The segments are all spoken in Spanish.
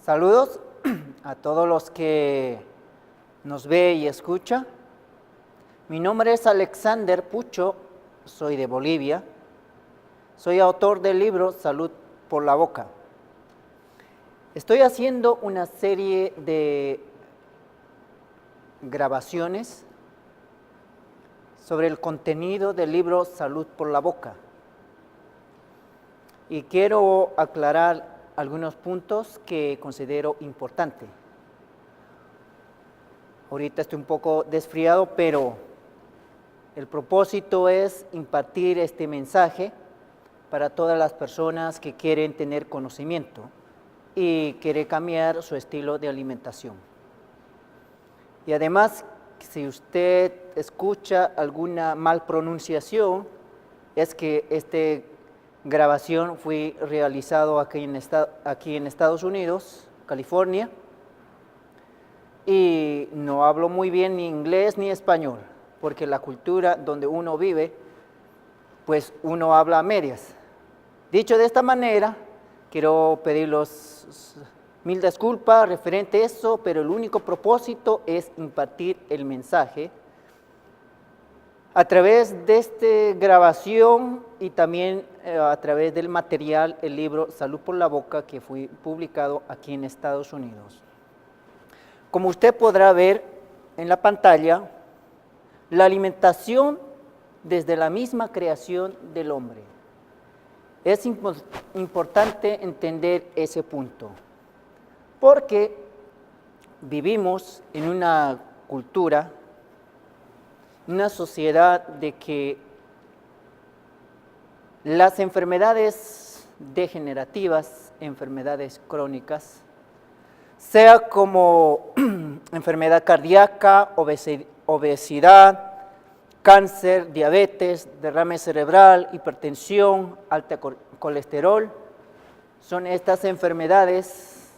Saludos a todos los que nos ve y escucha. Mi nombre es Alexander Pucho, soy de Bolivia. Soy autor del libro Salud por la Boca. Estoy haciendo una serie de grabaciones sobre el contenido del libro Salud por la Boca. Y quiero aclarar algunos puntos que considero importantes. Ahorita estoy un poco desfriado, pero el propósito es impartir este mensaje para todas las personas que quieren tener conocimiento y quieren cambiar su estilo de alimentación. Y además, si usted escucha alguna mal pronunciación, es que esta grabación fue realizado aquí en Estados Unidos, California, y no hablo muy bien ni inglés ni español, porque la cultura donde uno vive, pues uno habla a medias. Dicho de esta manera, quiero pedirles mil disculpas referente a eso, pero el único propósito es impartir el mensaje a través de esta grabación y también a través del material, el libro Salud por la Boca, que fue publicado aquí en Estados Unidos. Como usted podrá ver en la pantalla, la alimentación desde la misma creación del hombre. Es importante entender ese punto, porque vivimos en una cultura, una sociedad de que las enfermedades degenerativas, enfermedades crónicas, sea como enfermedad cardíaca, obesidad, cáncer, diabetes, derrame cerebral, hipertensión, alta colesterol, son estas enfermedades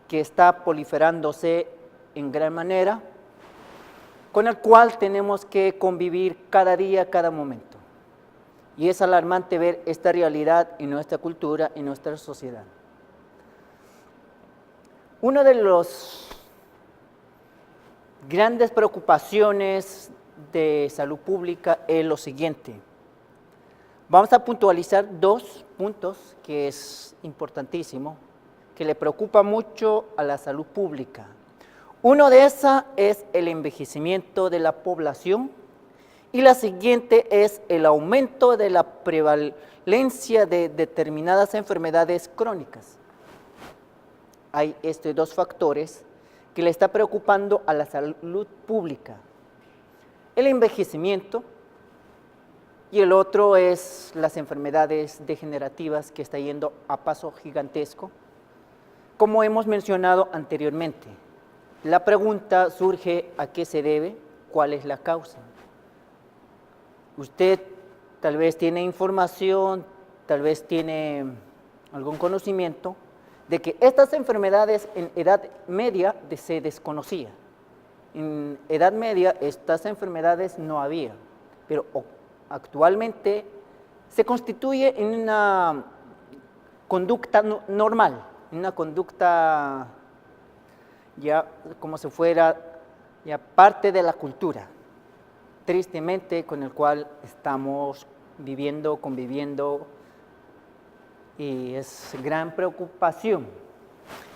que están proliferándose en gran manera, con el cual tenemos que convivir cada día, cada momento. Y es alarmante ver esta realidad en nuestra cultura, en nuestra sociedad. Una de las grandes preocupaciones de salud pública es lo siguiente. Vamos a puntualizar dos puntos que es importantísimo, que le preocupa mucho a la salud pública. Uno de esas es el envejecimiento de la población y la siguiente es el aumento de la prevalencia de determinadas enfermedades crónicas. Hay estos dos factores que le está preocupando a la salud pública. El envejecimiento y el otro es las enfermedades degenerativas que está yendo a paso gigantesco, como hemos mencionado anteriormente. La pregunta surge: ¿a qué se debe? ¿Cuál es la causa? Usted tal vez tiene información, tal vez tiene algún conocimiento de que estas enfermedades en Edad Media se desconocían. En Edad Media estas enfermedades no había, pero actualmente se constituye en una conducta normal, en una conducta ya como si fuera ya parte de la cultura, tristemente, con el cual estamos viviendo, conviviendo, y es gran preocupación.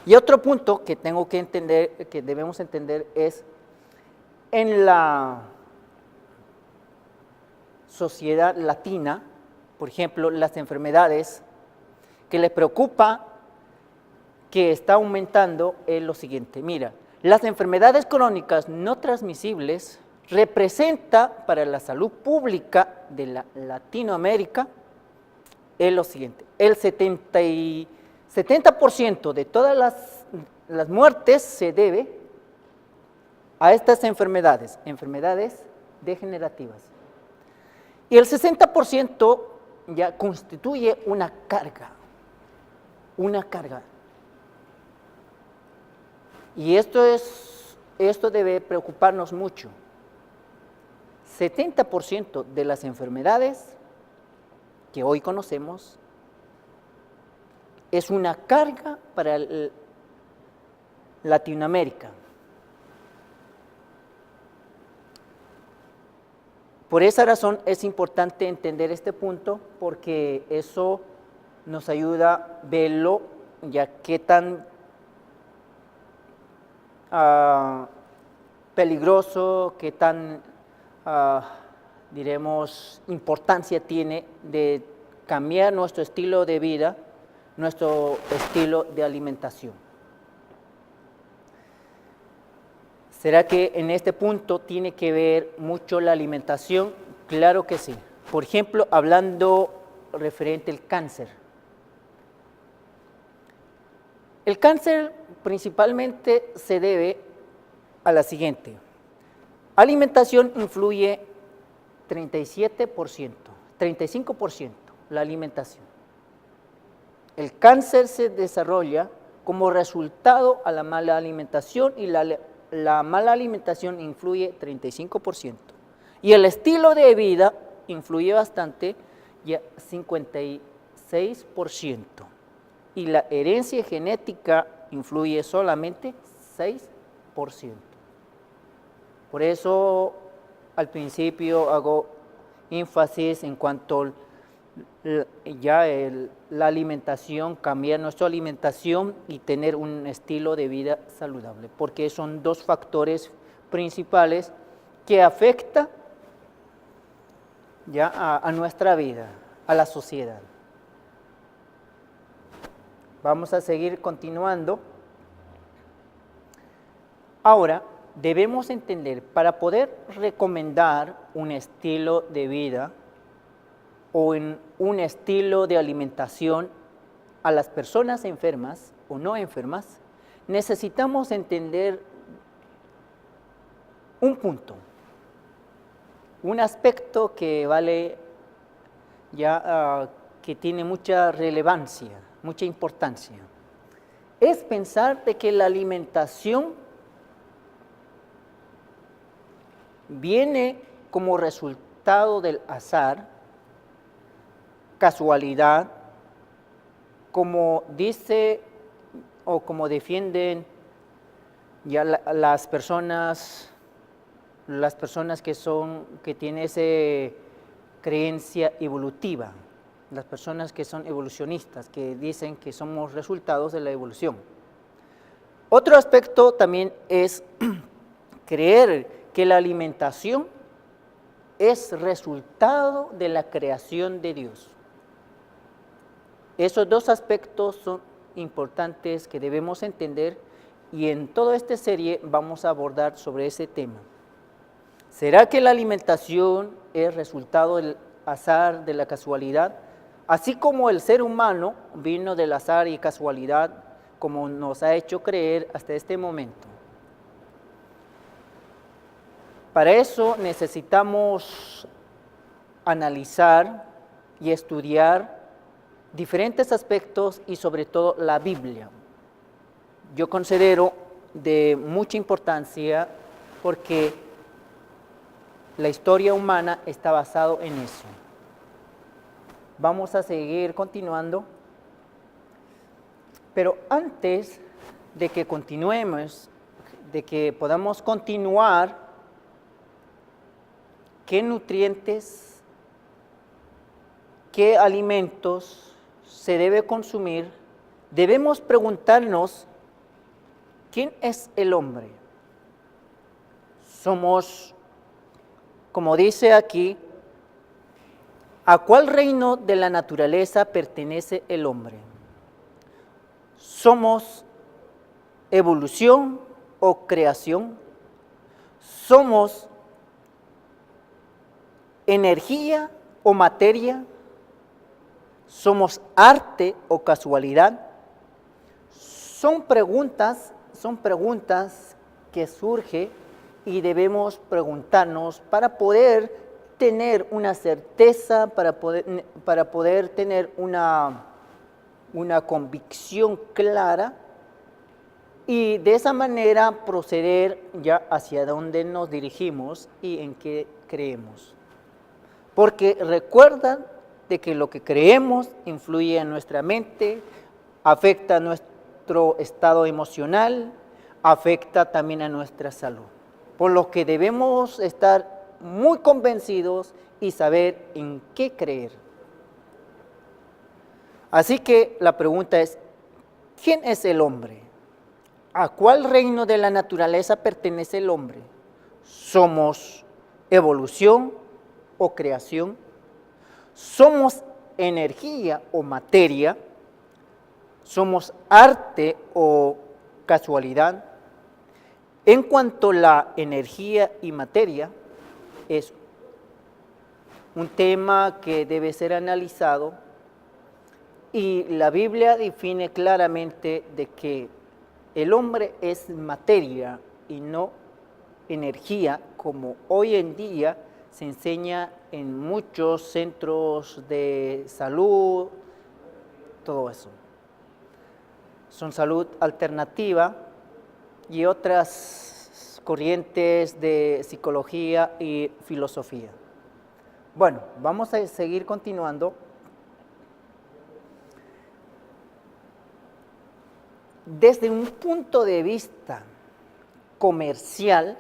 Y otro punto que tengo que entender, que debemos entender, es en la sociedad latina, por ejemplo, las enfermedades que les preocupa que está aumentando es lo siguiente. Mira, las enfermedades crónicas no transmisibles representa para la salud pública de la Latinoamérica es lo siguiente: el 70% de todas las muertes se debe a estas enfermedades degenerativas. Y el 60% ya constituye una carga. Y esto debe preocuparnos mucho. 70% de las enfermedades que hoy conocemos es una carga para Latinoamérica. Por esa razón es importante entender este punto, porque eso nos ayuda a verlo, ya qué tan peligroso, qué tan, diremos, importancia tiene de cambiar nuestro estilo de vida, nuestro estilo de alimentación. ¿Será que en este punto tiene que ver mucho la alimentación? Claro que sí. Por ejemplo, hablando referente al cáncer. El cáncer principalmente se debe a la siguiente. Alimentación influye 37%, 35% la alimentación. El cáncer se desarrolla como resultado a la mala alimentación y la mala alimentación influye 35%. Y el estilo de vida influye bastante, ya 56%. Y la herencia genética influye solamente 6%. Por eso al principio hago énfasis en cuanto la alimentación, cambiar nuestra alimentación y tener un estilo de vida saludable, porque son dos factores principales que afectan ya a nuestra vida, a la sociedad. Vamos a seguir continuando. Ahora, debemos entender, para poder recomendar un estilo de vida o un estilo de alimentación a las personas enfermas o no enfermas, necesitamos entender un punto, un aspecto que vale ya, que tiene mucha relevancia, mucha importancia. Es pensar de que la alimentación viene como resultado del azar, casualidad, como dice o como defienden ya las personas que tienen esa creencia evolutiva, las personas que son evolucionistas, que dicen que somos resultados de la evolución. Otro aspecto también es creer que la alimentación es resultado de la creación de Dios. Esos dos aspectos son importantes que debemos entender, y en toda esta serie vamos a abordar sobre ese tema. ¿Será que la alimentación es resultado del azar, de la casualidad? Así como el ser humano vino del azar y casualidad, como nos ha hecho creer hasta este momento. Para eso necesitamos analizar y estudiar diferentes aspectos y sobre todo la Biblia. Yo considero de mucha importancia porque la historia humana está basada en eso. Vamos a seguir continuando, pero antes de que continuemos, de que podamos continuar, ¿qué nutrientes, qué alimentos se debe consumir? Debemos preguntarnos, ¿quién es el hombre? Somos, como dice aquí, ¿a cuál reino de la naturaleza pertenece el hombre? ¿Somos evolución o creación? ¿Somos energía o materia? ¿Somos arte o casualidad? Son preguntas que surgen y debemos preguntarnos para poder tener una certeza, para poder tener una convicción clara y de esa manera proceder ya hacia dónde nos dirigimos y en qué creemos. Porque recuerdan de que lo que creemos influye en nuestra mente, afecta nuestro estado emocional, afecta también a nuestra salud, por lo que debemos estar muy convencidos y saber en qué creer. Así que la pregunta es, ¿quién es el hombre? ¿A cuál reino de la naturaleza pertenece el hombre? ¿Somos evolución o creación? ¿Somos energía o materia? ¿Somos arte o casualidad? En cuanto a la energía y materia, es un tema que debe ser analizado y la Biblia define claramente de que el hombre es materia y no energía, como hoy en día se enseña en muchos centros de salud, todo eso. Son salud alternativa y otras corrientes de psicología y filosofía. Bueno, vamos a seguir continuando. Desde un punto de vista comercial,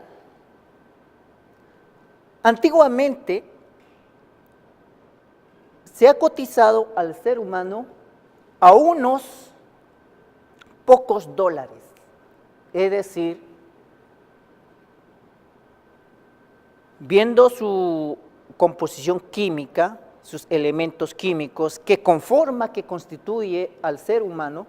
antiguamente se ha cotizado al ser humano a unos pocos dólares, es decir, viendo su composición química, sus elementos químicos que constituye al ser humano,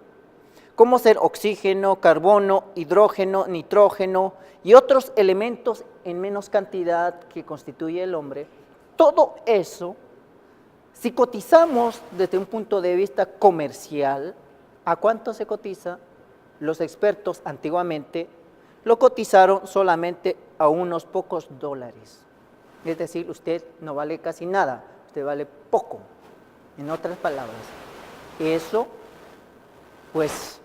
como ser oxígeno, carbono, hidrógeno, nitrógeno y otros elementos en menos cantidad que constituye el hombre, todo eso, si cotizamos desde un punto de vista comercial, ¿a cuánto se cotiza? Los expertos antiguamente lo cotizaron solamente a unos pocos dólares. Es decir, usted no vale casi nada, usted vale poco. En otras palabras, eso pues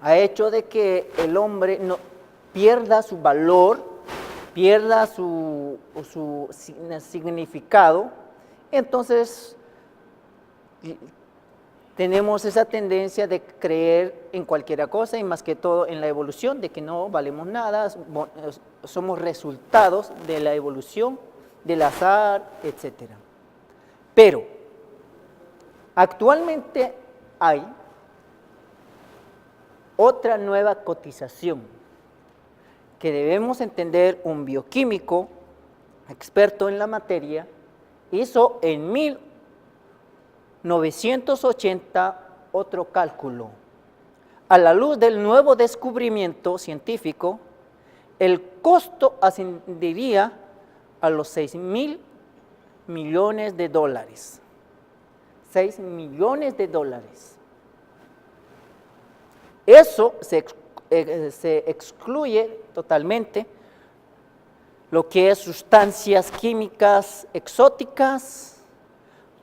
ha hecho de que el hombre no pierda su valor, pierda su significado. Entonces tenemos esa tendencia de creer en cualquier cosa y más que todo en la evolución, de que no valemos nada, somos resultados de la evolución, del azar, etc. Pero actualmente hay otra nueva cotización que debemos entender. Un bioquímico experto en la materia hizo en 1980 otro cálculo. A la luz del nuevo descubrimiento científico, el costo ascendería a los 6.000 millones de dólares. 6 millones de dólares. Eso se excluye totalmente lo que es sustancias químicas exóticas,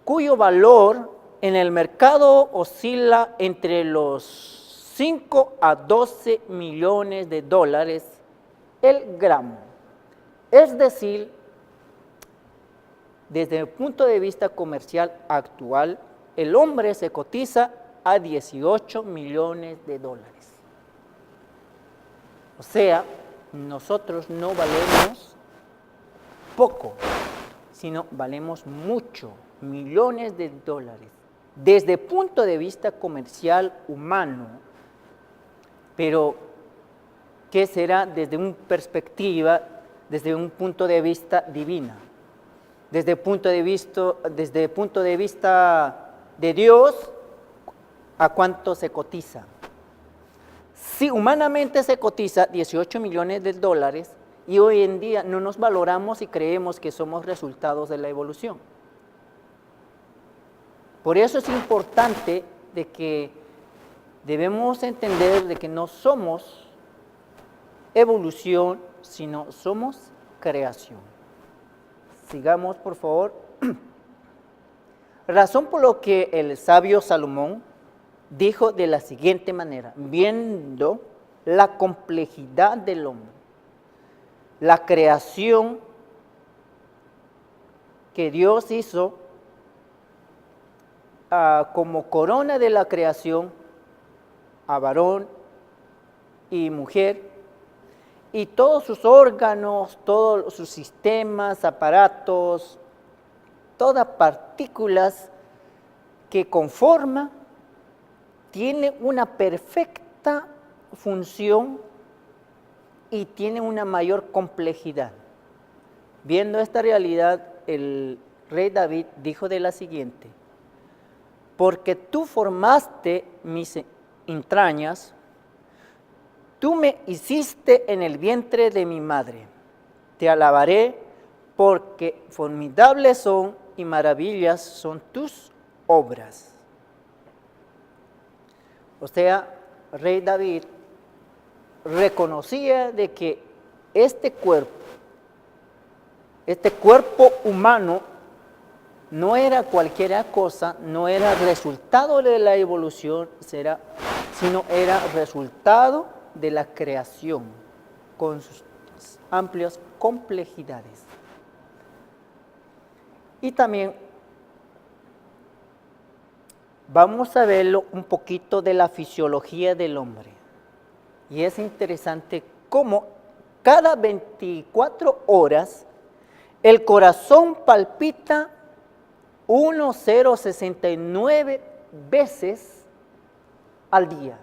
cuyo valor en el mercado oscila entre los 5 a 12 millones de dólares el gramo. Es decir, desde el punto de vista comercial actual, el hombre se cotiza a 18 millones de dólares. O sea, nosotros no valemos poco, sino valemos mucho, millones de dólares, desde el punto de vista comercial humano. Pero, ¿qué será desde una perspectiva, desde un punto de vista divina? Desde el punto de vista de Dios, ¿a cuánto se cotiza? Si humanamente se cotiza 18 millones de dólares y hoy en día no nos valoramos y creemos que somos resultados de la evolución. Por eso es importante de que debemos entender de que no somos evolución, sino somos creación. Sigamos, por favor. Razón por lo que el sabio Salomón dijo de la siguiente manera: viendo la complejidad del hombre, la creación que Dios hizo como corona de la creación a varón y mujer, y todos sus órganos, todos sus sistemas, aparatos, todas partículas que conforma, tiene una perfecta función y tiene una mayor complejidad. Viendo esta realidad, el rey David dijo de la siguiente: porque tú formaste mis entrañas, tú me hiciste en el vientre de mi madre. Te alabaré porque formidables son y maravillas son tus obras. O sea, rey David reconocía de que este cuerpo humano no era cualquier cosa, no era resultado de la evolución, sino era resultado de la creación con sus amplias complejidades. Y también vamos a verlo un poquito de la fisiología del hombre. Y es interesante cómo cada 24 horas el corazón palpita 1,069 veces al día.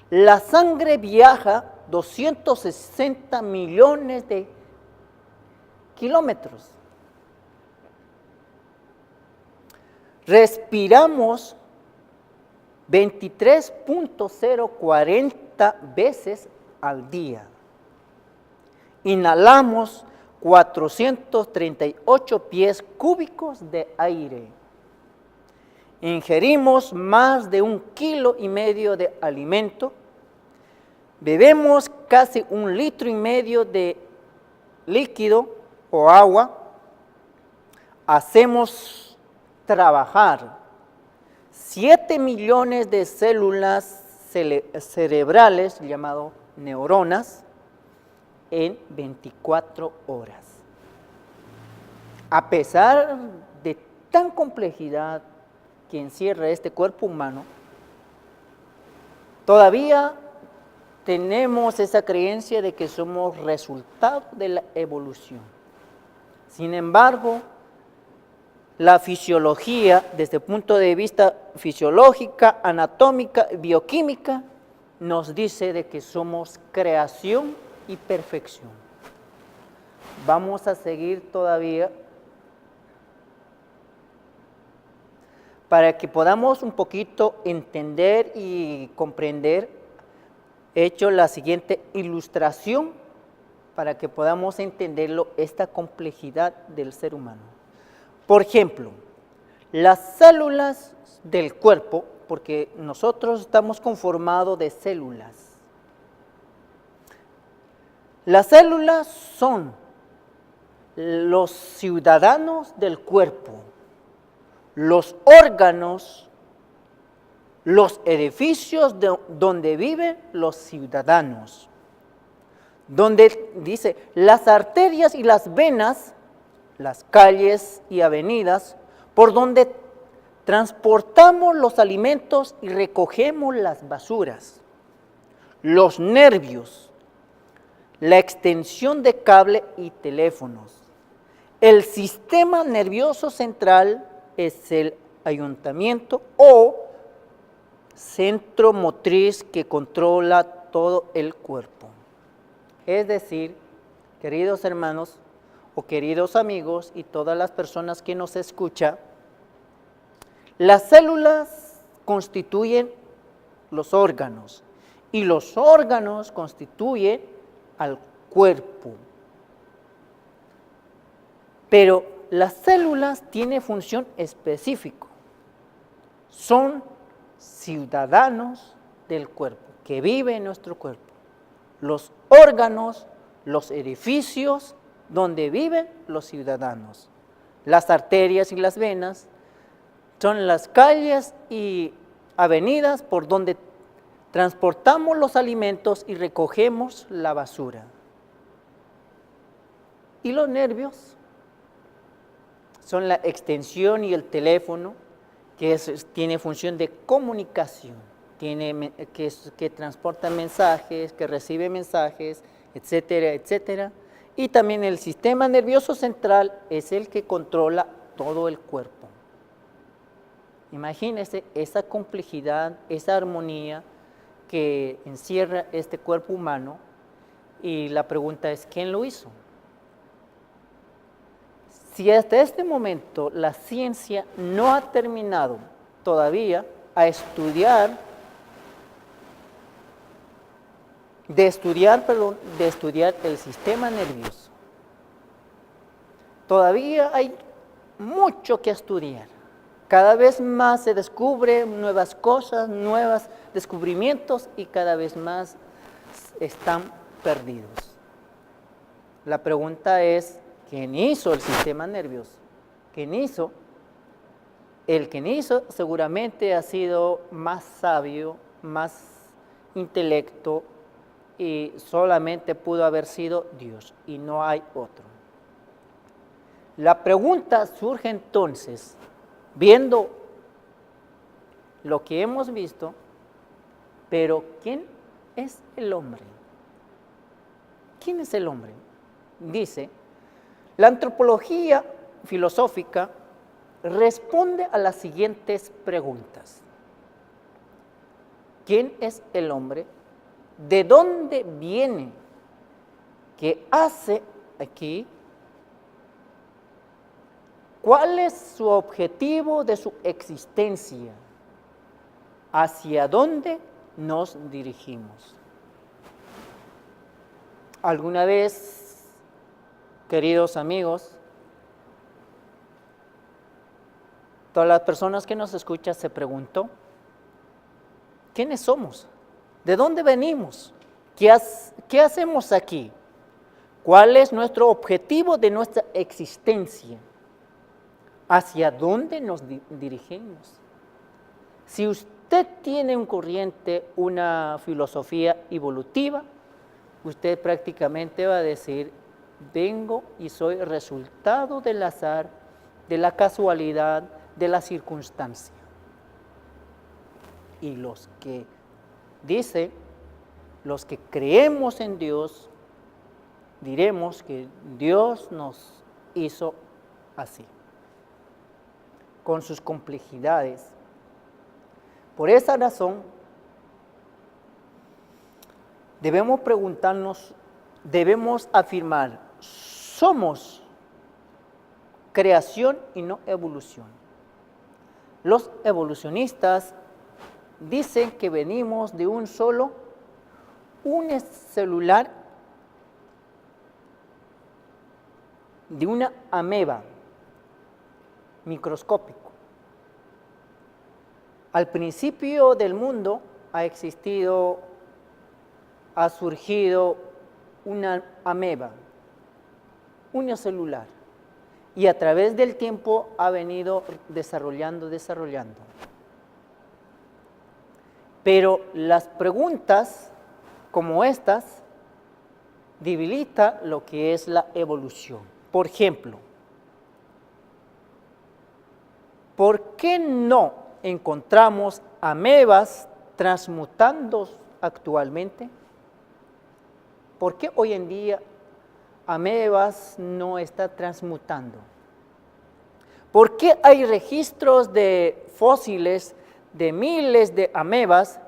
La sangre viaja 260 millones de kilómetros. Respiramos 23.040 veces al día. Inhalamos 438 pies cúbicos de aire. Ingerimos más de 1,5 kilos de alimento. Bebemos casi 1,5 litros de líquido o agua. Hacemos trabajar 7 millones de células cerebrales, llamadas neuronas, en 24 horas. A pesar de tan complejidad que encierra este cuerpo humano, todavía tenemos esa creencia de que somos resultado de la evolución. Sin embargo, la fisiología, desde el punto de vista fisiológica, anatómica, bioquímica, nos dice de que somos creación y perfección. Vamos a seguir todavía para que podamos un poquito entender y comprender. He hecho la siguiente ilustración para que podamos entenderlo, esta complejidad del ser humano. Por ejemplo, las células del cuerpo, porque nosotros estamos conformados de células. Las células son los ciudadanos del cuerpo, los órganos, los edificios donde viven los ciudadanos. Donde dice, las arterias y las venas, las calles y avenidas, por donde transportamos los alimentos y recogemos las basuras, los nervios, la extensión de cable y teléfonos. El sistema nervioso central es el ayuntamiento o centro motriz que controla todo el cuerpo. Es decir, queridos hermanos o queridos amigos y todas las personas que nos escuchan, las células constituyen los órganos y los órganos constituyen al cuerpo. Pero las células tienen función específica. Son ciudadanos del cuerpo, que viven en nuestro cuerpo. Los órganos, los edificios donde viven los ciudadanos. Las arterias y las venas son las calles y avenidas por donde transportamos los alimentos y recogemos la basura. Y los nervios son la extensión y el teléfono, que tiene función de comunicación. que transporta mensajes, que recibe mensajes, etcétera, etcétera. Y también el sistema nervioso central es el que controla todo el cuerpo. Imagínense esa complejidad, esa armonía que encierra este cuerpo humano, y la pregunta es, ¿quién lo hizo? Si hasta este momento la ciencia no ha terminado todavía de estudiar el sistema nervioso, todavía hay mucho que estudiar. Cada vez más se descubren nuevas cosas, nuevos descubrimientos, y cada vez más están perdidos. La pregunta es, ¿quién hizo el sistema nervioso? ¿Quién hizo? El que hizo seguramente ha sido más sabio, más intelecto, y solamente pudo haber sido Dios, y no hay otro. La pregunta surge entonces, viendo lo que hemos visto, pero ¿quién es el hombre? ¿Quién es el hombre? Dice, la antropología filosófica responde a las siguientes preguntas. ¿Quién es el hombre? ¿De dónde viene? ¿Qué hace aquí? ¿Cuál es su objetivo de su existencia? ¿Hacia dónde nos dirigimos? ¿Alguna vez, queridos amigos, todas las personas que nos escuchan se preguntó, ¿quiénes somos? ¿De dónde venimos? ¿Qué hacemos aquí? ¿Cuál es nuestro objetivo de nuestra existencia? ¿Hacia dónde nos dirigimos? Si usted tiene un corriente, una filosofía evolutiva, usted prácticamente va a decir, vengo y soy resultado del azar, de la casualidad, de la circunstancia. Y los que dice, los que creemos en Dios, diremos que Dios nos hizo así, con sus complejidades. Por esa razón, debemos preguntarnos, debemos afirmar, somos creación y no evolución. Los evolucionistas dicen que venimos de un solo unicelular, de una ameba microscópico. Al principio del mundo ha surgido una ameba unicelular, y a través del tiempo ha venido desarrollando. Pero las preguntas como estas debilitan lo que es la evolución. Por ejemplo, ¿por qué no encontramos amebas transmutando actualmente? ¿Por qué hoy en día amebas no está transmutando? ¿Por qué hay registros de fósiles de miles de amebas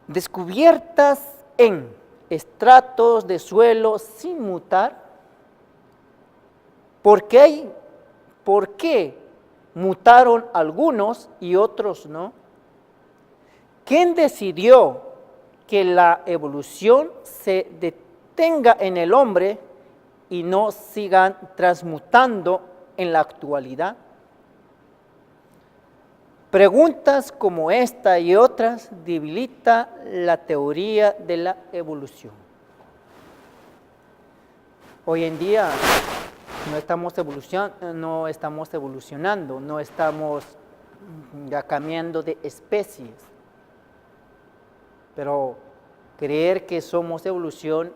descubiertas en estratos de suelo sin mutar? ¿Por qué mutaron algunos y otros no? ¿Quién decidió que la evolución se detenga en el hombre y no sigan transmutando en la actualidad? Preguntas como esta y otras debilitan la teoría de la evolución. Hoy en día no estamos evolucionando, no estamos ya cambiando de especies. Pero creer que somos evolución,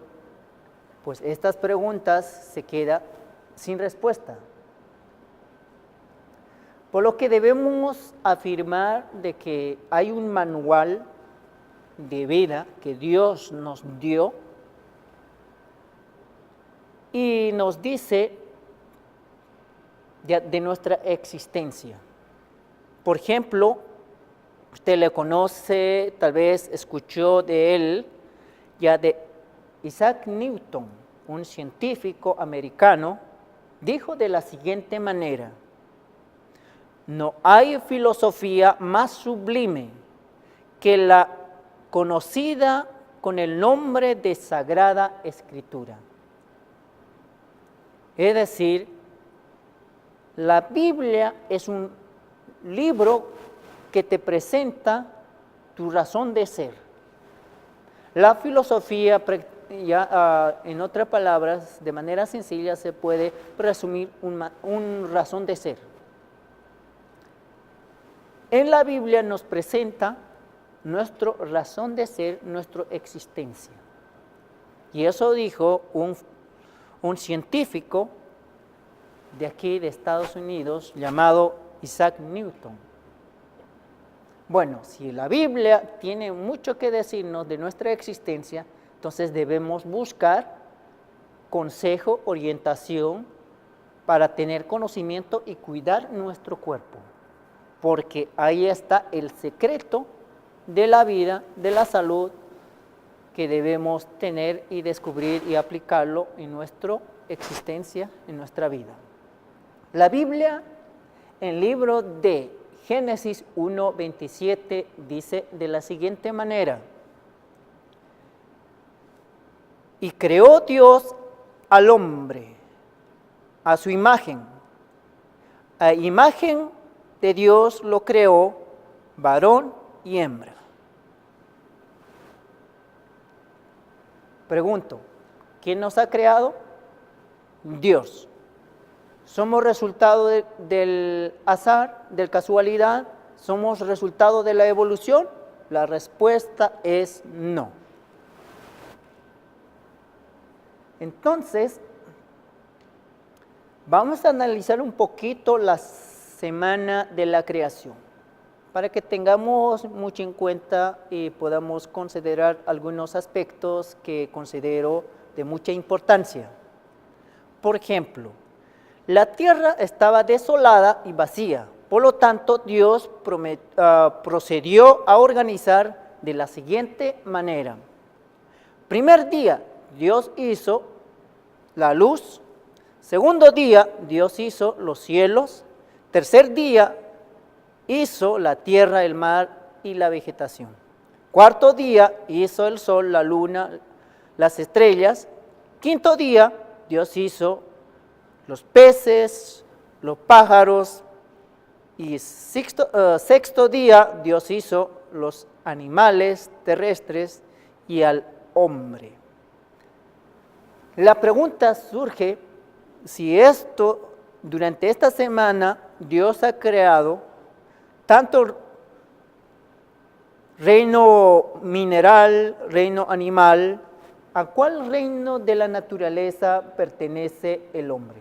pues estas preguntas se quedan sin respuesta. Por lo que debemos afirmar de que hay un manual de vida que Dios nos dio y nos dice de nuestra existencia. Por ejemplo, usted le conoce, tal vez escuchó de él, ya de Isaac Newton, un científico americano, dijo de la siguiente manera: no hay filosofía más sublime que la conocida con el nombre de Sagrada Escritura. Es decir, la Biblia es un libro que te presenta tu razón de ser. La filosofía, ya, en otras palabras, de manera sencilla se puede resumir un razón de ser. En la Biblia nos presenta nuestra razón de ser, nuestra existencia. Y eso dijo un científico de aquí de Estados Unidos llamado Isaac Newton. Bueno, si la Biblia tiene mucho que decirnos de nuestra existencia, entonces debemos buscar consejo, orientación para tener conocimiento y cuidar nuestro cuerpo, porque ahí está el secreto de la vida, de la salud, que debemos tener y descubrir y aplicarlo en nuestra existencia, en nuestra vida. La Biblia, en el libro de Génesis 1:27, dice de la siguiente manera: y creó Dios al hombre a su imagen, a imagen de Dios lo creó, varón y hembra. Pregunto, ¿quién nos ha creado? Dios. ¿Somos resultado del azar, de casualidad? ¿Somos resultado de la evolución? La respuesta es no. Entonces, vamos a analizar un poquito la semana de la creación, para que tengamos mucho en cuenta y podamos considerar algunos aspectos que considero de mucha importancia. Por ejemplo, la tierra estaba desolada y vacía, por lo tanto Dios procedió a organizar de la siguiente manera. Primer día, Dios hizo la luz. Segundo día, Dios hizo los cielos. Tercer día, hizo la tierra, el mar y la vegetación. Cuarto día, hizo el sol, la luna, las estrellas. Quinto día, Dios hizo los peces, los pájaros. Y sexto día, Dios hizo los animales terrestres y al hombre. La pregunta surge si durante esta semana Dios ha creado tanto reino mineral, reino animal, ¿a cuál reino de la naturaleza pertenece el hombre?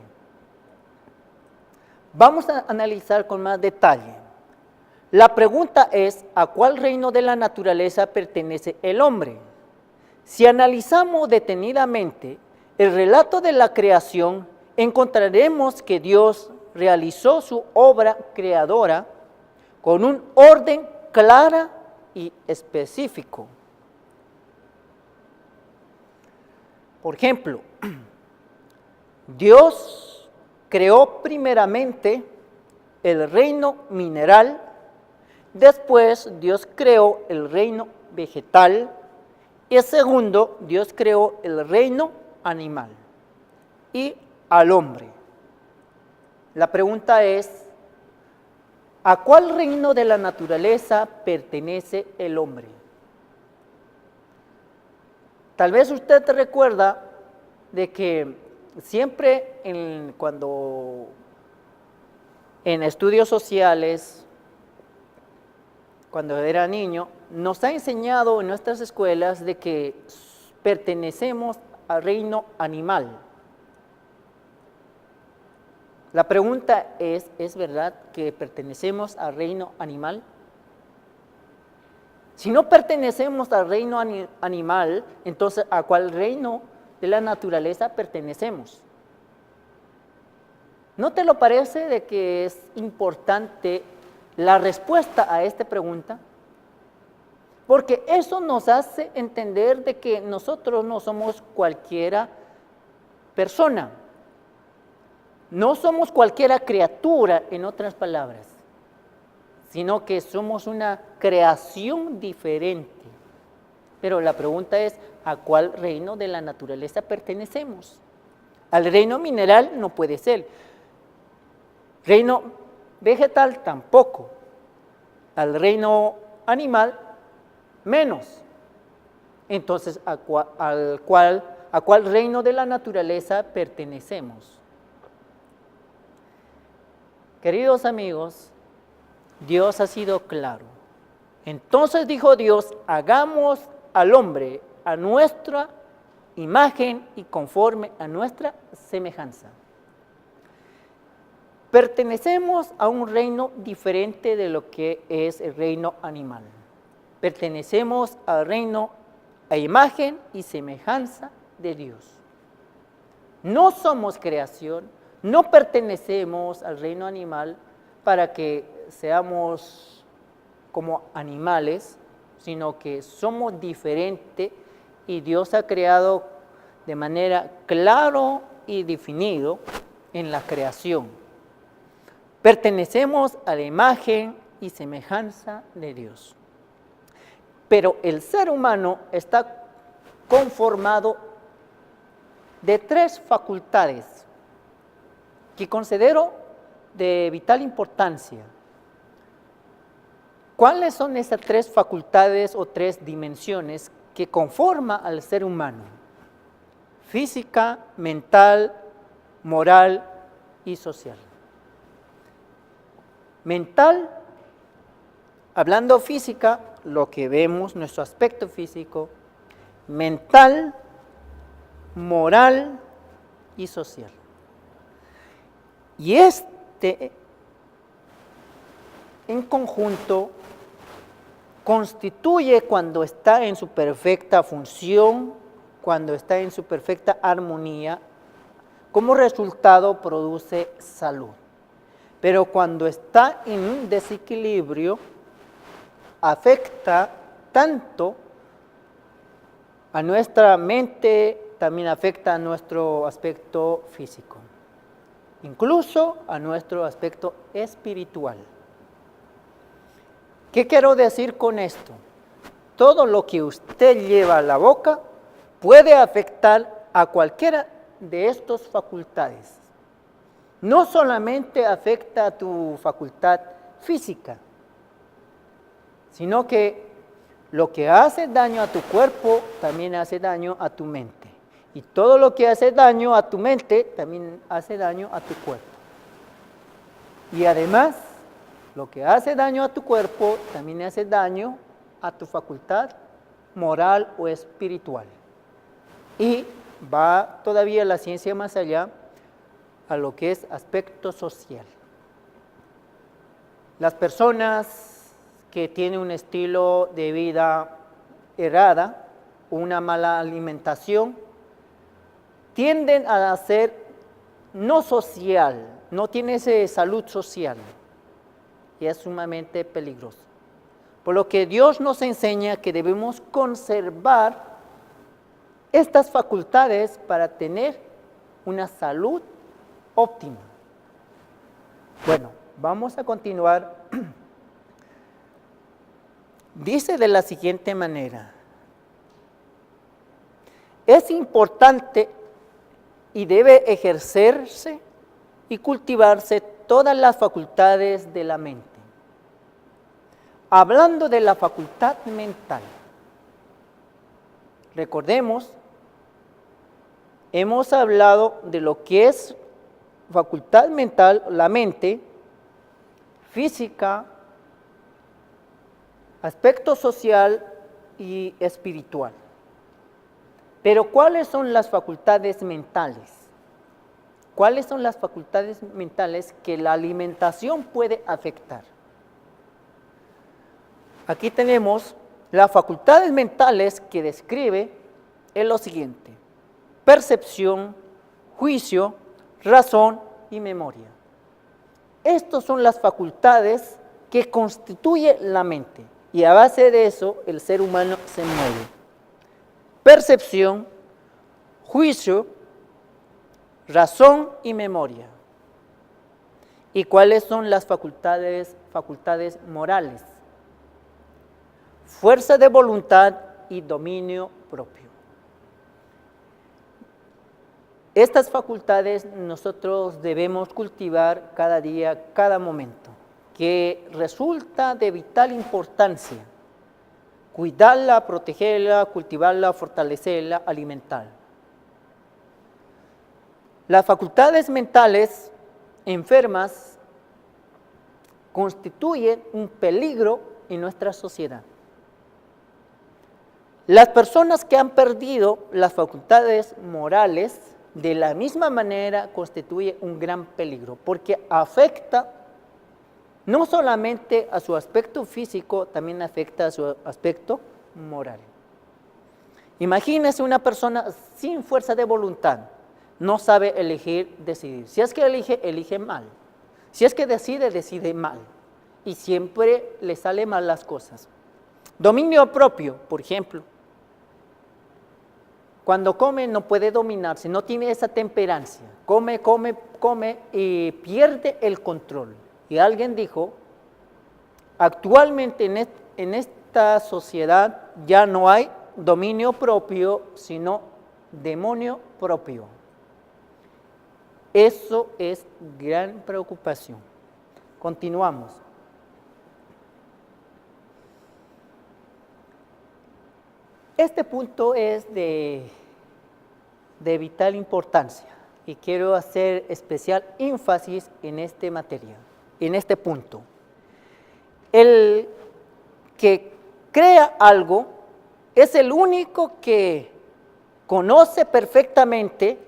Vamos a analizar con más detalle. La pregunta es, ¿a cuál reino de la naturaleza pertenece el hombre? Si analizamos detenidamente el relato de la creación, encontraremos que Dios realizó su obra creadora con un orden claro y específico. Por ejemplo, Dios creó primeramente el reino mineral, después Dios creó el reino vegetal y segundo, Dios creó el reino animal y al hombre. La pregunta es, ¿a cuál reino de la naturaleza pertenece el hombre? Tal vez usted recuerda de que siempre cuando en estudios sociales, cuando era niño, nos ha enseñado en nuestras escuelas de que pertenecemos al reino animal. La pregunta ¿es verdad que pertenecemos al reino animal? Si no pertenecemos al reino animal, entonces ¿a cuál reino de la naturaleza pertenecemos? ¿No te lo parece de que es importante la respuesta a esta pregunta? Porque eso nos hace entender de que nosotros no somos cualquiera persona, no somos cualquiera criatura, en otras palabras, sino que somos una creación diferente. Pero la pregunta es, ¿a cuál reino de la naturaleza pertenecemos? Al reino mineral no puede ser, reino vegetal tampoco, al reino animal menos. Entonces, ¿a cuál reino de la naturaleza pertenecemos? Queridos amigos, Dios ha sido claro. Entonces dijo Dios, hagamos al hombre a nuestra imagen y conforme a nuestra semejanza. Pertenecemos a un reino diferente de lo que es el reino animal. Pertenecemos al reino a imagen y semejanza de Dios. No somos creación, no pertenecemos al reino animal para que seamos como animales, sino que somos diferentes y Dios ha creado de manera clara y definido en la creación. Pertenecemos a la imagen y semejanza de Dios. Pero el ser humano está conformado de 3 facultades que considero de vital importancia. ¿Cuáles son esas 3 facultades o 3 dimensiones que conforman al ser humano? Física, mental, moral y social. Mental, hablando física, lo que vemos, nuestro aspecto físico, mental, moral y social. Y en conjunto constituye, cuando está en su perfecta función, cuando está en su perfecta armonía, como resultado produce salud. Pero cuando está en un desequilibrio, afecta tanto a nuestra mente, también afecta a nuestro aspecto físico, incluso a nuestro aspecto espiritual. ¿Qué quiero decir con esto? Todo lo que usted lleva a la boca puede afectar a cualquiera de estas facultades. No solamente afecta a tu facultad física, sino que lo que hace daño a tu cuerpo también hace daño a tu mente. Y todo lo que hace daño a tu mente también hace daño a tu cuerpo. Y además, lo que hace daño a tu cuerpo también hace daño a tu facultad moral o espiritual. Y va todavía la ciencia más allá a lo que es aspecto social. Las personas que tienen un estilo de vida errada, una mala alimentación, tienden a ser no social, no tienen esa salud social y es sumamente peligroso. Por lo que Dios nos enseña que debemos conservar estas facultades para tener una salud óptima. Bueno, vamos a continuar. Dice de la siguiente manera: es importante y debe ejercerse y cultivarse todas las facultades de la mente. Hablando de la facultad mental, recordemos, hemos hablado de lo que es facultad mental, la mente, física, aspecto social y espiritual. Pero ¿cuáles son las facultades mentales? ¿cuáles son las facultades mentales que la alimentación puede afectar? Aquí tenemos las facultades mentales que describe es lo siguiente: percepción, juicio, razón y memoria. Estas son las facultades que constituye la mente, y a base de eso el ser humano se mueve. Percepción, juicio, razón y memoria. ¿Y cuáles son las facultades morales? Fuerza de voluntad y dominio propio. Estas facultades nosotros debemos cultivar cada día, cada momento, que resulta de vital importancia cuidarla, protegerla, cultivarla, fortalecerla, alimentarla. Las facultades mentales enfermas constituyen un peligro en nuestra sociedad. Las personas que han perdido las facultades morales de la misma manera constituye un gran peligro, porque afecta no solamente a su aspecto físico, también afecta a su aspecto moral. Imagínese una persona sin fuerza de voluntad, no sabe elegir, decidir. Si es que elige, elige mal. Si es que decide, decide mal. Y siempre le salen mal las cosas. Dominio propio, por ejemplo. Cuando come no puede dominarse, no tiene esa temperancia. Come y pierde el control. Y alguien dijo, actualmente en esta sociedad ya no hay dominio propio, sino demonio propio. Eso es gran preocupación. Continuamos. Este punto es de vital importancia y quiero hacer especial énfasis en esta materia, en este punto. El que crea algo es el único que conoce perfectamente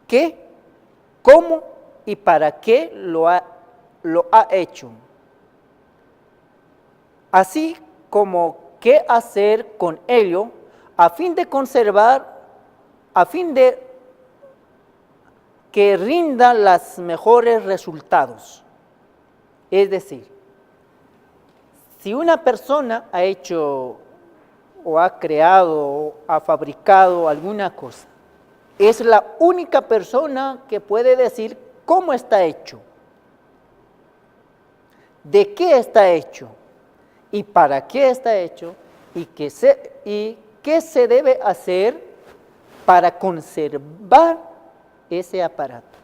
qué, cómo y para qué lo ha hecho, así como qué hacer con ello a fin de conservar, a fin de que rinda los mejores resultados. Es decir, si una persona ha hecho o ha creado o ha fabricado alguna cosa, es la única persona que puede decir cómo está hecho, de qué está hecho, y para qué está hecho, y qué se debe hacer para conservar ese aparato.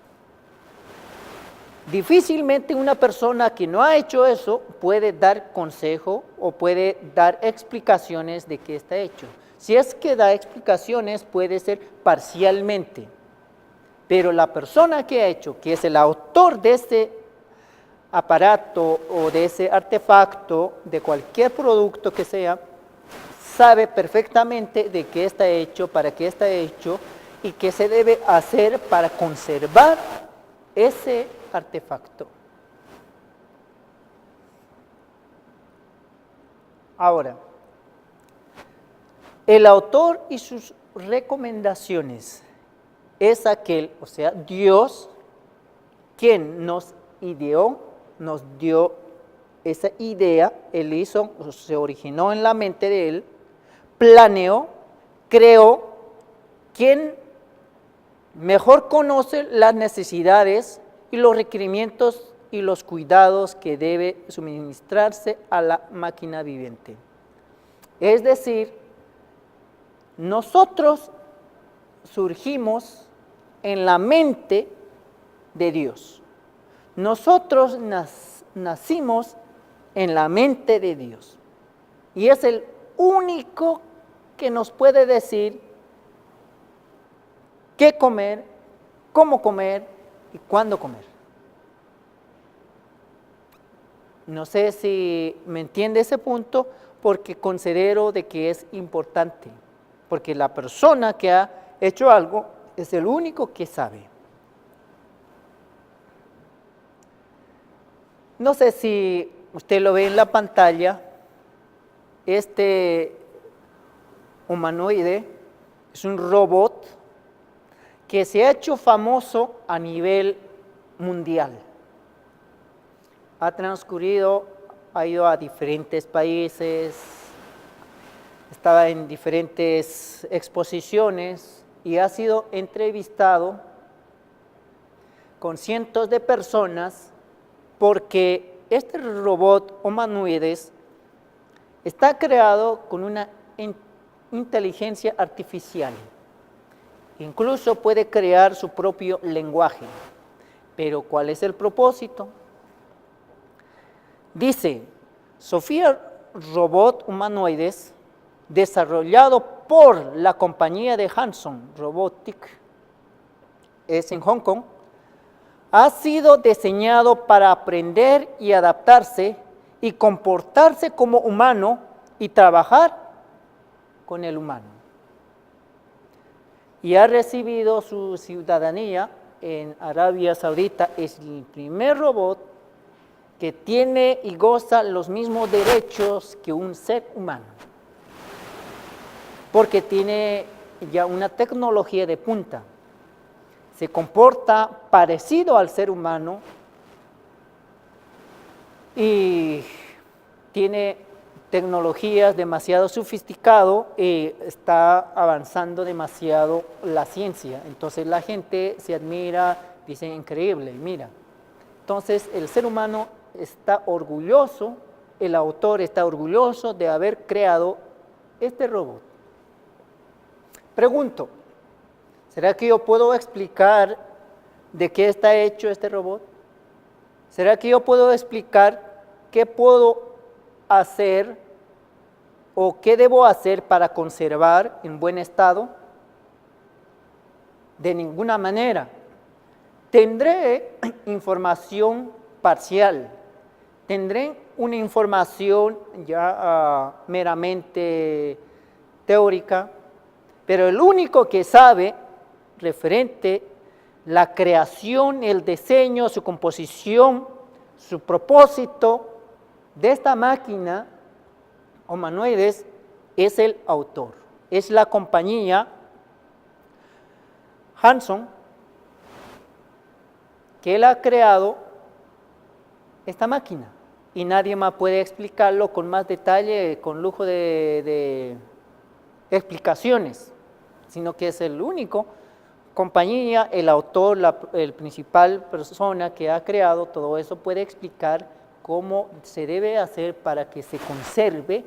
Difícilmente una persona que no ha hecho eso puede dar consejo o puede dar explicaciones de qué está hecho. Si es que da explicaciones puede ser parcialmente, pero la persona que ha hecho, que es el autor de ese aparato o de ese artefacto, de cualquier producto que sea, sabe perfectamente de qué está hecho, para qué está hecho y qué se debe hacer para conservar ese artefacto. Ahora, el autor y sus recomendaciones es aquel, o sea, Dios, quien nos ideó, nos dio esa idea, Él hizo, se originó en la mente de Él, planeó, creó, quien mejor conoce las necesidades y los requerimientos y los cuidados que debe suministrarse a la máquina viviente. Es decir, nosotros surgimos en la mente de Dios. Nosotros nacimos en la mente de Dios y es el único que nos puede decir qué comer, cómo comer y cuándo comer. No sé si me entiende ese punto porque considero de que es importante, porque la persona que ha hecho algo es el único que sabe. No sé si usted lo ve en la pantalla, este humanoide es un robot que se ha hecho famoso a nivel mundial. Ha transcurrido, ha ido a diferentes países, estaba en diferentes exposiciones y ha sido entrevistado con cientos de personas porque este robot humanoides está creado con una inteligencia artificial. Incluso puede crear su propio lenguaje. Pero ¿cuál es el propósito? Dice, Sofía Robot Humanoides, desarrollado por la compañía de Hanson Robotics, es en Hong Kong, ha sido diseñado para aprender y adaptarse y comportarse como humano y trabajar con el humano. Y ha recibido su ciudadanía en Arabia Saudita. Es el primer robot que tiene y goza los mismos derechos que un ser humano, porque tiene ya una tecnología de punta. Se comporta parecido al ser humano y tiene tecnologías demasiado sofisticadas y está avanzando demasiado la ciencia. Entonces la gente se admira, dice increíble, mira. Entonces el ser humano está orgulloso, el autor está orgulloso de haber creado este robot. Pregunto, ¿será que yo puedo explicar de qué está hecho este robot? ¿Será que yo puedo explicar qué puedo hacer o qué debo hacer para conservar en buen estado? De ninguna manera. Tendré información parcial, tendré una información ya meramente teórica, pero el único que sabe referente la creación, el diseño, su composición, su propósito de esta máquina humanoides es el autor, es la compañía Hanson, que él ha creado esta máquina y nadie más puede explicarlo con más detalle, con lujo de explicaciones, sino que es el único compañía, el autor, el principal persona que ha creado todo eso puede explicar cómo se debe hacer para que se conserve,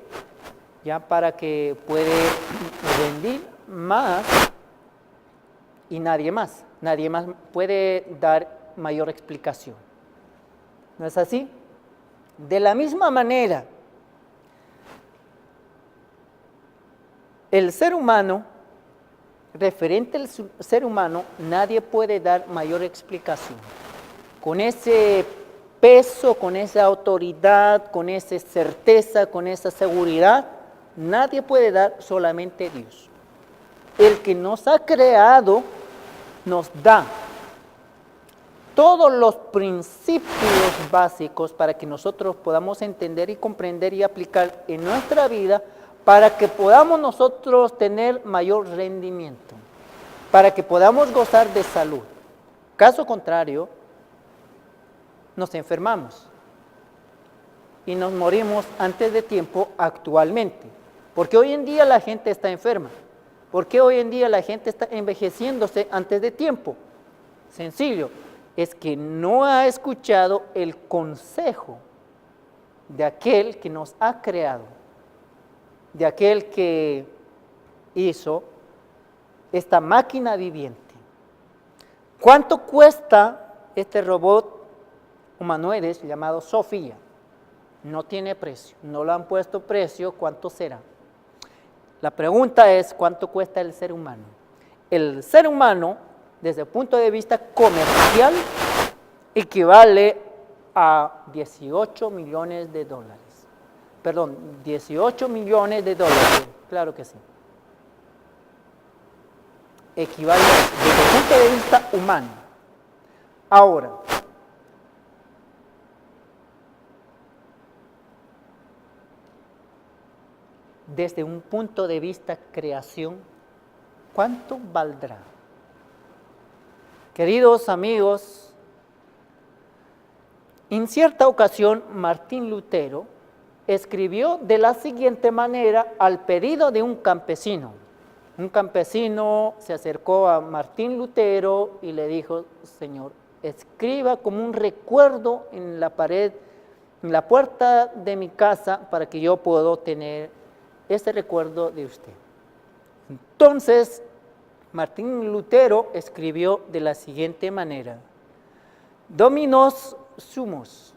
ya para que puede rendir más y nadie más puede dar mayor explicación. ¿No es así? De la misma manera, el ser humano, referente al ser humano, nadie puede dar mayor explicación. Con ese peso, con esa autoridad, con esa certeza, con esa seguridad, nadie puede dar, solamente Dios. El que nos ha creado nos da todos los principios básicos para que nosotros podamos entender y comprender y aplicar en nuestra vida para que podamos nosotros tener mayor rendimiento, para que podamos gozar de salud. Caso contrario, nos enfermamos y nos morimos antes de tiempo actualmente. Porque hoy en día la gente está enferma. ¿Por qué hoy en día la gente está envejeciéndose antes de tiempo? Sencillo, es que no ha escuchado el consejo de aquel que nos ha creado, de aquel que hizo esta máquina viviente. ¿Cuánto cuesta este robot humanoide llamado Sofía? No tiene precio, no le han puesto precio, ¿cuánto será? La pregunta es, ¿cuánto cuesta el ser humano? El ser humano, desde el punto de vista comercial, equivale a 18 millones de dólares. Perdón, 18 millones de dólares, claro que sí. Equivale desde el punto de vista humano. Ahora, desde un punto de vista creación, ¿cuánto valdrá? Queridos amigos, en cierta ocasión Martín Lutero escribió de la siguiente manera al pedido de un campesino. Un campesino se acercó a Martín Lutero y le dijo: Señor, escriba como un recuerdo en la pared, en la puerta de mi casa, para que yo pueda tener este recuerdo de usted. Entonces, Martín Lutero escribió de la siguiente manera: Dominus sumus.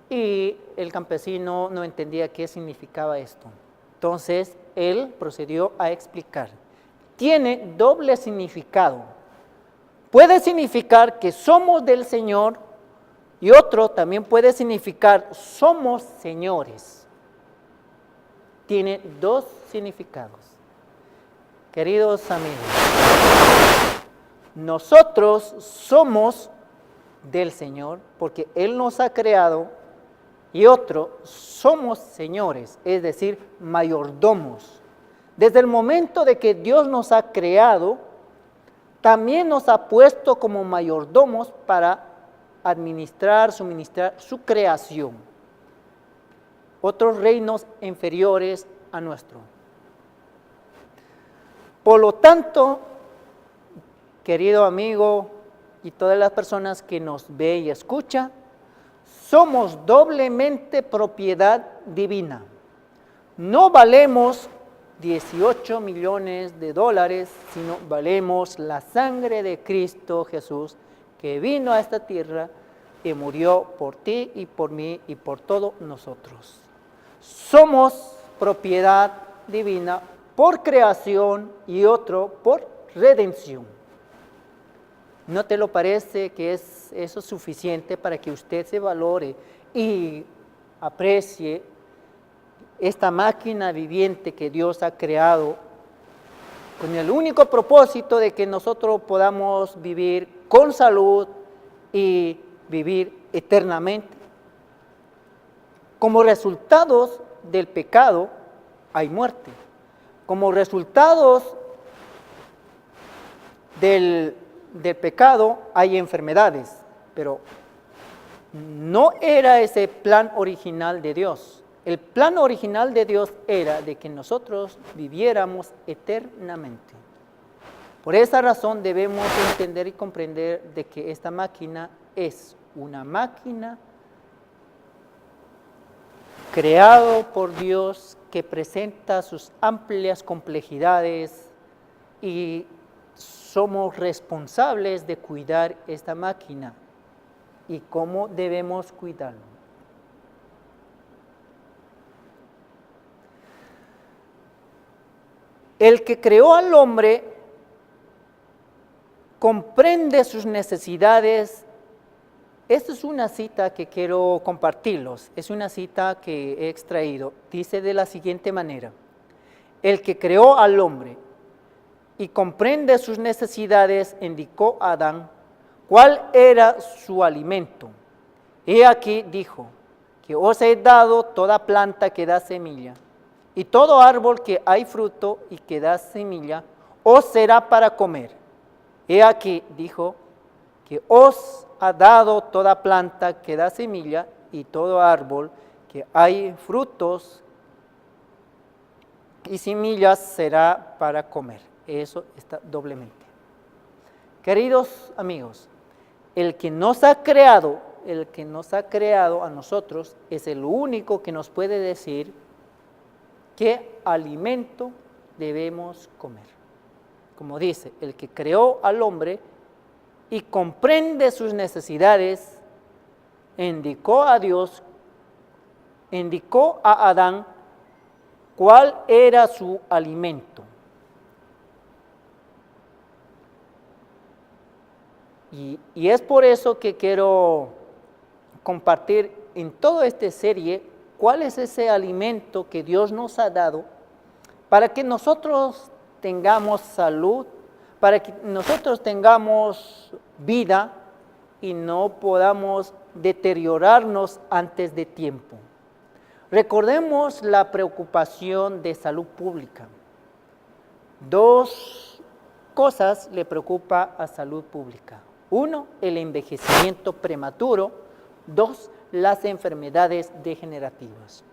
Y el campesino no entendía qué significaba esto. Entonces, él procedió a explicar. Tiene doble significado. Puede significar que somos del Señor, y otro también puede significar somos señores. Tiene dos significados. Queridos amigos, nosotros somos del Señor porque Él nos ha creado, y otro, somos señores, es decir, mayordomos. Desde el momento de que Dios nos ha creado, también nos ha puesto como mayordomos para administrar, suministrar su creación. Otros reinos inferiores a nuestro. Por lo tanto, querido amigo y todas las personas que nos ve y escucha, somos doblemente propiedad divina. No valemos 18 millones de dólares, sino valemos la sangre de Cristo Jesús, que vino a esta tierra y murió por ti y por mí y por todos nosotros. Somos propiedad divina por creación y otro por redención. ¿No te lo parece que es eso suficiente para que usted se valore y aprecie esta máquina viviente que Dios ha creado con el único propósito de que nosotros podamos vivir con salud y vivir eternamente? Como resultados del pecado hay muerte. Como resultados del pecado hay enfermedades, pero no era ese plan original de Dios. El plan original de Dios era de que nosotros viviéramos eternamente. Por esa razón debemos entender y comprender de que esta máquina es una máquina creado por Dios que presenta sus amplias complejidades, y somos responsables de cuidar esta máquina. ¿Y cómo debemos cuidarlo? El que creó al hombre comprende sus necesidades. Esta es una cita que quiero compartirlos, es una cita que he extraído. Dice de la siguiente manera: el que creó al hombre y comprende sus necesidades, indicó a Adán cuál era su alimento. He aquí, dijo, que os he dado toda planta que da semilla, y todo árbol que hay fruto y que da semilla, os será para comer. He aquí, dijo, que os ha dado toda planta que da semilla, y todo árbol que hay frutos y semillas será para comer. Eso está doblemente. Queridos amigos, el que nos ha creado a nosotros es el único que nos puede decir qué alimento debemos comer. Como dice, el que creó al hombre y comprende sus necesidades, indicó a Adán cuál era su alimento. Y es por eso que quiero compartir en toda esta serie cuál es ese alimento que Dios nos ha dado para que nosotros tengamos salud, para que nosotros tengamos vida y no podamos deteriorarnos antes de tiempo. Recordemos la preocupación de salud pública. Dos cosas le preocupa a salud pública. Uno, el envejecimiento prematuro. Dos, las enfermedades degenerativas.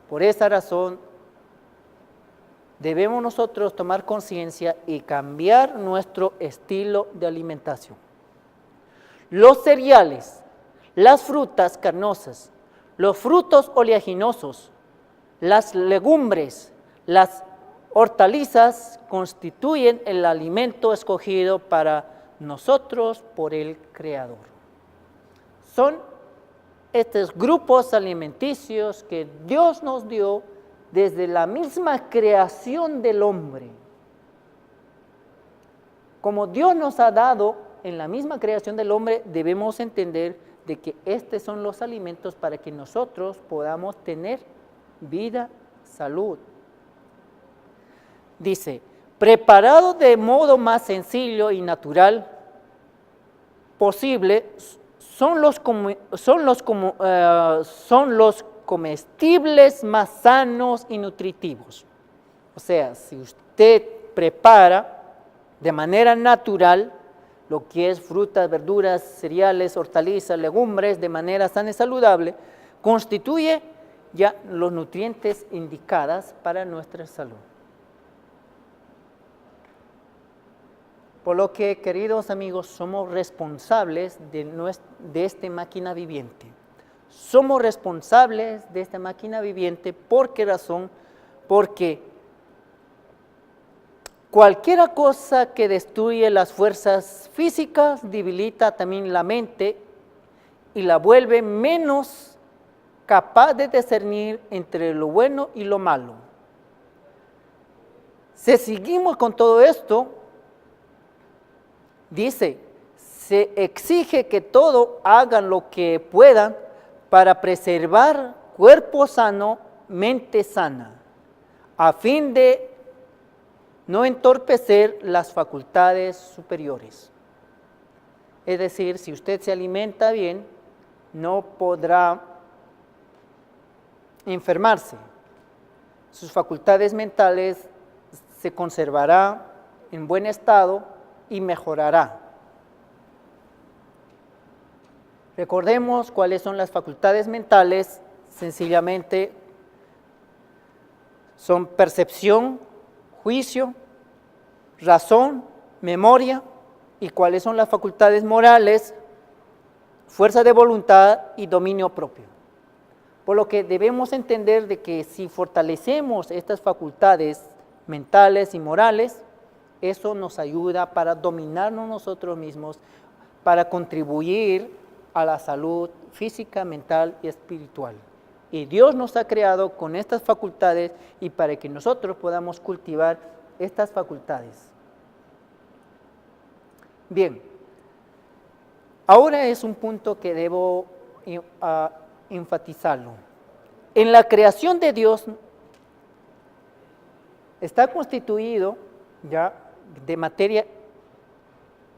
Por esa razón, debemos nosotros tomar conciencia y cambiar nuestro estilo de alimentación. Los cereales, las frutas carnosas, los frutos oleaginosos, las legumbres, las hortalizas constituyen el alimento escogido para nosotros por el Creador. Son estos grupos alimenticios que Dios nos dio desde la misma creación del hombre. Como Dios nos ha dado en la misma creación del hombre, debemos entender de que estos son los alimentos para que nosotros podamos tener vida, salud. Dice, preparado de modo más sencillo y natural posible, son los comestibles más sanos y nutritivos. O sea, si usted prepara de manera natural lo que es frutas, verduras, cereales, hortalizas, legumbres, de manera sana y saludable, constituye ya los nutrientes indicados para nuestra salud. Por lo que, queridos amigos, somos responsables de esta máquina viviente. Somos responsables de esta máquina viviente. ¿Por qué razón? Porque cualquier cosa que destruye las fuerzas físicas debilita también la mente y la vuelve menos capaz de discernir entre lo bueno y lo malo. Si seguimos con todo esto, dice, se exige que todos hagan lo que puedan para preservar cuerpo sano, mente sana, a fin de no entorpecer las facultades superiores. Es decir, si usted se alimenta bien, no podrá enfermarse. Sus facultades mentales se conservarán en buen estado y mejorará. Recordemos cuáles son las facultades mentales. Sencillamente son percepción, juicio, razón, memoria. Y cuáles son las facultades morales, fuerza de voluntad y dominio propio. Por lo que debemos entender de que si fortalecemos estas facultades mentales y morales, eso nos ayuda para dominarnos nosotros mismos, para contribuir a la salud física, mental y espiritual. Y Dios nos ha creado con estas facultades y para que nosotros podamos cultivar estas facultades. Bien, ahora es un punto que debo enfatizarlo. En la creación de Dios está constituido ya de materia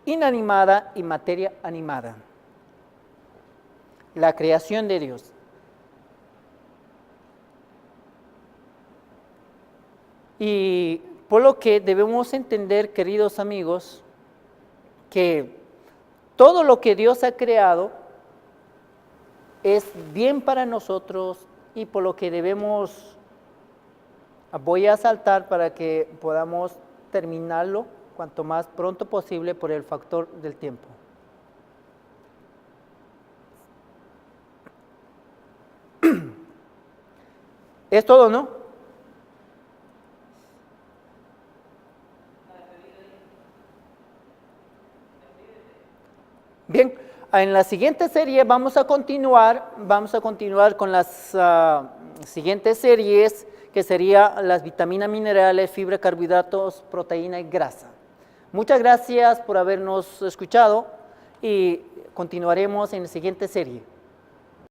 inanimada y materia animada. La creación de Dios. Y por lo que debemos entender, queridos amigos, que todo lo que Dios ha creado es bien para nosotros y por lo que debemos, voy a saltar para que podamos terminarlo cuanto más pronto posible por el factor del tiempo. ¿Es todo, no? Bien, en la siguiente serie vamos a continuar con las siguientes series, que serían las vitaminas, minerales, fibra, carbohidratos, proteína y grasa. Muchas gracias por habernos escuchado y continuaremos en la siguiente serie.